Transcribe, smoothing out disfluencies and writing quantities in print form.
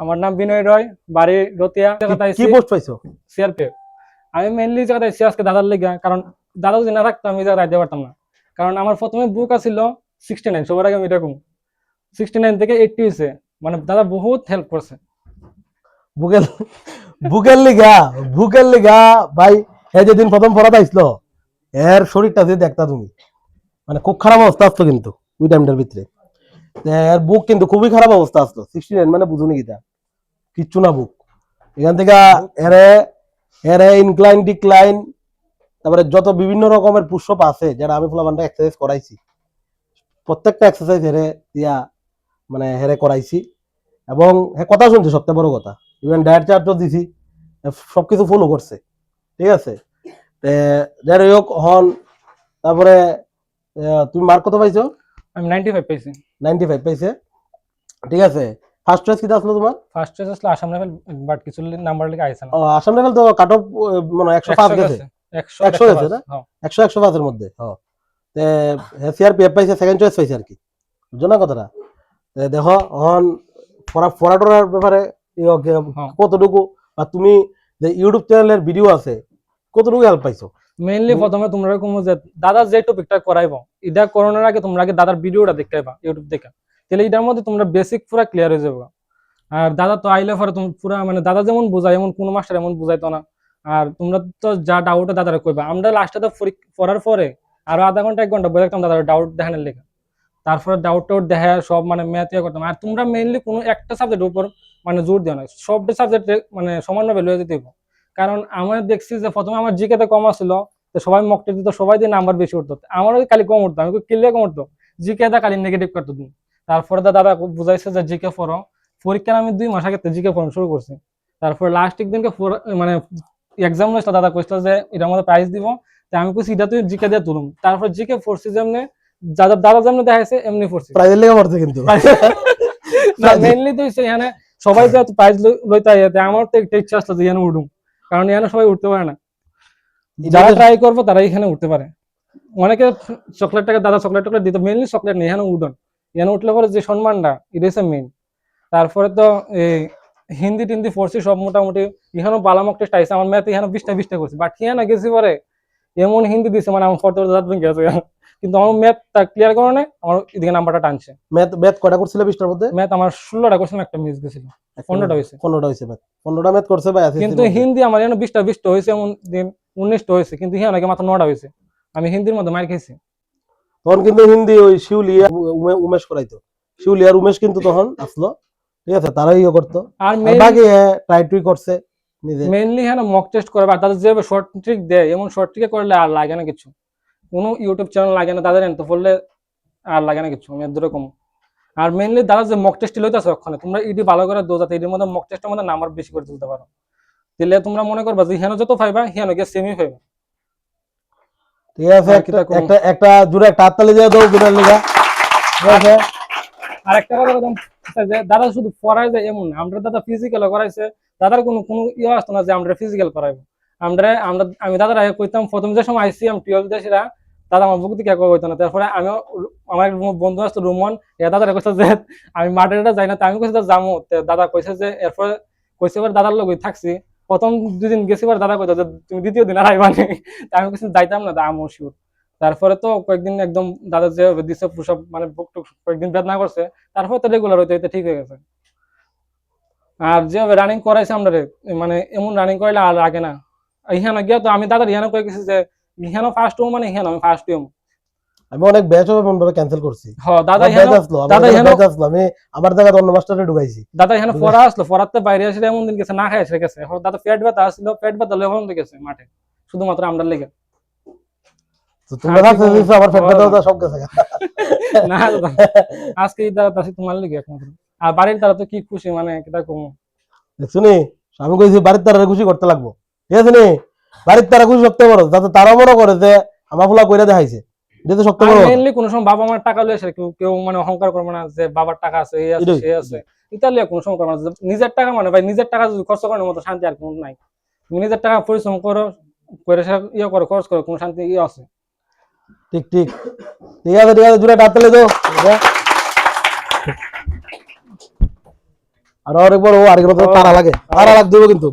আমার নাম বিনয় রয়, বাড়ি রতিয়া। কি পোস্ট পাইছো? সিআরপি। আমি মেইনলি জায়গাটা আইছি আজকে দাদার লেগা, কারণ দাদা যদি না থাকতো আমি জায়গায় আইতে পারতাম না। কারণ আমার প্রথমে বুক আছিল 69, সবার আগে আমি এটা কম 69 থেকে 80 হয়েছে, মানে দাদা বহুত হেল্প করছে। বুকের বুকের লিগা ভাই। এই যেদিন প্রথম পড়াতে আইসলো, এর শরীরটা যদি দেখতা তুমি, মানে খুব খারাপ অবস্থা আসতো কিন্তু ওই টাইমটার ভিতরে। এর বুক কিন্তু খুবই খারাপ অবস্থা আসতো। 69 মানে বুঝুনি কিটা কিচ্ছু না বুক। এখান থেকে এরে এরে ইনক্লাইন ডিক্লাইন, তারপরে যত বিভিন্ন রকমের পুশআপ আছে যেটা আমি ফুলাবানটা এক্সারসাইজ করাইছি, প্রত্যেকটা এক্সারসাইজ হেরে দিয়া মানে হেরে করাইছি। এবং কথা শুনছি, সবচেয়ে বড় কথা, ইভেন ডায়েট চার্টও দিছি, সবকিছু ফলো করছে। ঠিক আছে, যাই হোক হন। তারপরে তুমি মার্ক কত পাইছো? আমি 95 পাইছি। 95 পাইছে, ঠিক আছে। ফার্স্ট চয়েস কিটা আসলো তোমার? ফার্স্ট চয়েস আসলে আসাম লেভেল, বাট কিছু নাম্বার লেগে আইছে না। আসাম লেভেল তো কাট অফ মানে 105 গেছে। 100 গেছে না? 100 এর মধ্যে। হ্যাঁ, সিআরপিএফ পাইছে, সেকেন্ড চয়েস পাইছে আর কি। বুঝছো না কথাটা? দেখো হন ফরাটোরার ব্যাপারে কতটুকু, বা তুমি যে ইউটিউব চ্যানেলের ভিডিও আছে কতটুকু হেল্প পাইছো? মেইনলি প্রথমে তোমরা কম যে দাদা যে টপিকটা করাইবো, এটা করোনার আগে তোমরা আগে দাদার ভিডিওটা দেখতেইবা ইউটিউব থেকে, তাহলে এটার মধ্যে তোমরা বেসিক পুরো ক্লিয়ার হয়ে যাবে। আর দাদা তো আইলে পরে তুমি পুরো মানে দাদা যেমন বোঝায় এমন কোনো মাস্টার এমন বুঝাইতো না। আর তোমরা তো যা ডাউটে দাদারা কইবা, আমরা লাস্টে তো পড়ার পরে আরো আধা ঘন্টা 1 ঘন্টা বলে রাখতাম দাদার ডাউট দেখানোর লেগে। তারপরে ডাউট টাউট দেখা সব মানে ম্যাথ ইয়ে করতাম। আর তোমরা মেইনলি কোনো একটা সাবজেক্টের উপর মানে জোর দিও না, সবটা সাবজেক্টে মানে সমান ভাবে লয়ে যেতে হবে। কারণ আমার দেখছি যে প্রথমে আমার জিকেতে কম আসছিল, তো সবাই মক টেস্ট দিত, সবাই দিয়ে নাম্বার বেশি উঠতো, আমারও খালি কম উঠতো, আমি ক্লিয়ার কম উঠতো, জিকে দা খালি নেগেটিভ করতো তুমি। তারপরে দাদা বুঝাইছে যে জিকে পড়ো, পরীক্ষার আমি 2 মাস আগে জিকে পড়ানো শুরু করছি। তারপর লাস্ট একদিনকে মানে এক্সাম হয়েছিল, দাদা কইছিল যে এটার মধ্যে প্রাইজ দিব, তাই আমি কইছি এটা তুই জিকে দিয়ে তুলুম। তারপর জিকে পড়ছি যেমনি দাদা যেমনি দেখাইছে এমনি পড়ছি। প্রাইজের লেগে পড়ছে কিন্তু না মেইনলি তো এখানে সবাই যে প্রাইজ লইতে আইতে, আমার তো একটা ইচ্ছা আসতো যে এখানে উঠুম, কারণ এখানে সবাই উঠতে পারে না। যারা ট্রাই করবো তারা এখানে উঠতে পারে। অনেকে চকলেট টাকা দাদা চকলেট টকলেট দিত, মেইনলি চকলেট নেই, এখানে উঠুন। এখানে উঠলে পরে যে সম্মানটা এটা হচ্ছে মেইন। তারপরে তো এই হিন্দি টিন্দি পড়ছি সব মোটামুটি, এখানেও বালামক টেস্ট আইসে, আমার ম্যাথ এখানে 20টা করছি, বাট এখানে গেছি পরে এমন হিন্দি দিছে মানে আমার ফটো গেছে, কিন্তু আমার ম্যাথটা ক্লিয়ার করে নাই, আমার এদিকে নাম্বারটা টানছে। ম্যাথ কয়টা করছিল 20টার মধ্যে? ম্যাথ আমার 16টা কোশ্চেন, একটা মিস গেছিল, 15টা হয়েছে। 15টা হয়েছে ম্যাথ, 15টা ম্যাথ করছে ভাই। কিন্তু হিন্দি আমার এখানে 20টা হয়েছে, এমন দিন 19টা হয়েছে, কিন্তু এখানে নাকি মাত্র 9টা হয়েছে। আমি হিন্দির মধ্যে মার খেয়েছি। তখন কিন্তু হিন্দি ওই শিউলিয়া উমেশ করাইতো, শিউলিয়ার উমেশ কিন্তু তখন আসলো, ঠিক আছে, তারাই ইয়ে করতো। আর বাকি ট্রাই টুই করছে নিজে। মেইনলি হ্যাঁ মক টেস্ট করে, বা তাদের যেভাবে শর্ট ট্রিক দেয়, এমন শর্ট ট্রিকে করলে আর লাগে না কিছু, কোনো ইউটিউব চ্যানেল লাগে না তাদের, এত পড়লে আর লাগে না কিছু, আমি এরকম। আর মেইনলি দাদা যে মক টেস্ট লইতেছে ওখানে তোমরা ইডি ভালো করে দো, যাতে এটির মধ্যে মক টেস্টের মধ্যে নাম্বার বেশি করে তুলতে পারো, তাহলে তোমরা মনে করবা যে হেন যত পাইবা হেন গিয়ে সেমি পাইবা। ঠিক আছে, একটা জোরে একটা হাততালি দিয়ে দাও বিনার লিগা। ঠিক আছে, আরেকটা কথা বলতাম যে দাদা শুধু পড়ায় যায় এমন না, আমরা দাদা ফিজিক্যাল করাইছে, দাদার কোনো ইয়ে আসতো না যে আমরা ফিজিক্যাল করাইবো। আমি দাদার আগে কইতাম, প্রথম যে সময় আইসি আমি 12 দেশেরা, দাদা আমার বুক দিকে কইতো না। তারপরে আমি আমার বন্ধু আসতো রুমন, দাদারা কইছে যে আমি মাঠেটা যাই না, আমি কইছি যামো, দাদা কইছে যে এরপরে কইছে দাদার লোক থাকছি, প্রথম 2 দিন গেছি দাদা কইতো যে তুমি দ্বিতীয় দিন আর আইবা না, আমি কইছি যাইতাম না, আমো শিওর। তারপরে তো কয়েকদিন একদম দাদা যে দিছে পুশআপ মানে বুক টুক কয়েকদিন বেদনা করছে, তারপর তো রেগুলার হইতে হইতে ঠিক হয়ে গেছে। আর যেভাবে রানিং করাইছে আমরা মানে এমন রানিং করাইলে আর লাগে না। ইহানো গিয়া তো আমি দাদার ইহানো কয়ে গেছি যে ইহানো ফার্স্ট হম, মানে ইহানো আমি ফার্স্ট হম। আমি অনেক ব্যাচ এমন ভাবে ক্যান্সেল করছি। দাদা আমি আমার জায়গায় অন্য মাস্টারে ঢুকাইছি। দাদা এখানে পড়া আসলো, পড়াতে বাইরে আসলে এমন দিন গেছে না খাই এসে গেছে। দাদা পেট ব্যথা আসছিল, পেট ব্যথা লেভন গেছে মাঠে শুধুমাত্র আমরা লেগে। আজকে দাদা তোমার লেগে একমাত্র। আর বাড়ির তারা তো কি খুশি, মানে কিটা কমু শুনি, আমি কইছি বাড়ির তারা খুশি করতে লাগবো, ঠিক আছে নি? বাড়ির তারা খুশি করতে পারো, যাতে তারা মনে করে যে আমার ফুলা কইরা দেখাইছে, এটা তো সত্য। মেইনলি কোন সময় বাবা মার টাকা লয়ে আসে, কেউ মানে অহংকার করবে না যে বাবার টাকা আছে, এই আছে সে আছে, এটা লিয়ে কোনো সময় করবে না। নিজের টাকা মানে ভাই নিজের টাকা যদি খরচ করার মতো শান্তি আর কোনো নাই। তুমি নিজের টাকা পরিশ্রম করো, করে ইয়ে করো, খরচ করো, কোনো শান্তি ইয়ে আছে। ঠিক ঠিক ঠিক আছে, ঠিক আছে, জুড়ে টাতলে দাও। আর আরেকবার ও আরেকবার তারা লাগে, তারা লাগ দেবো কিন্তু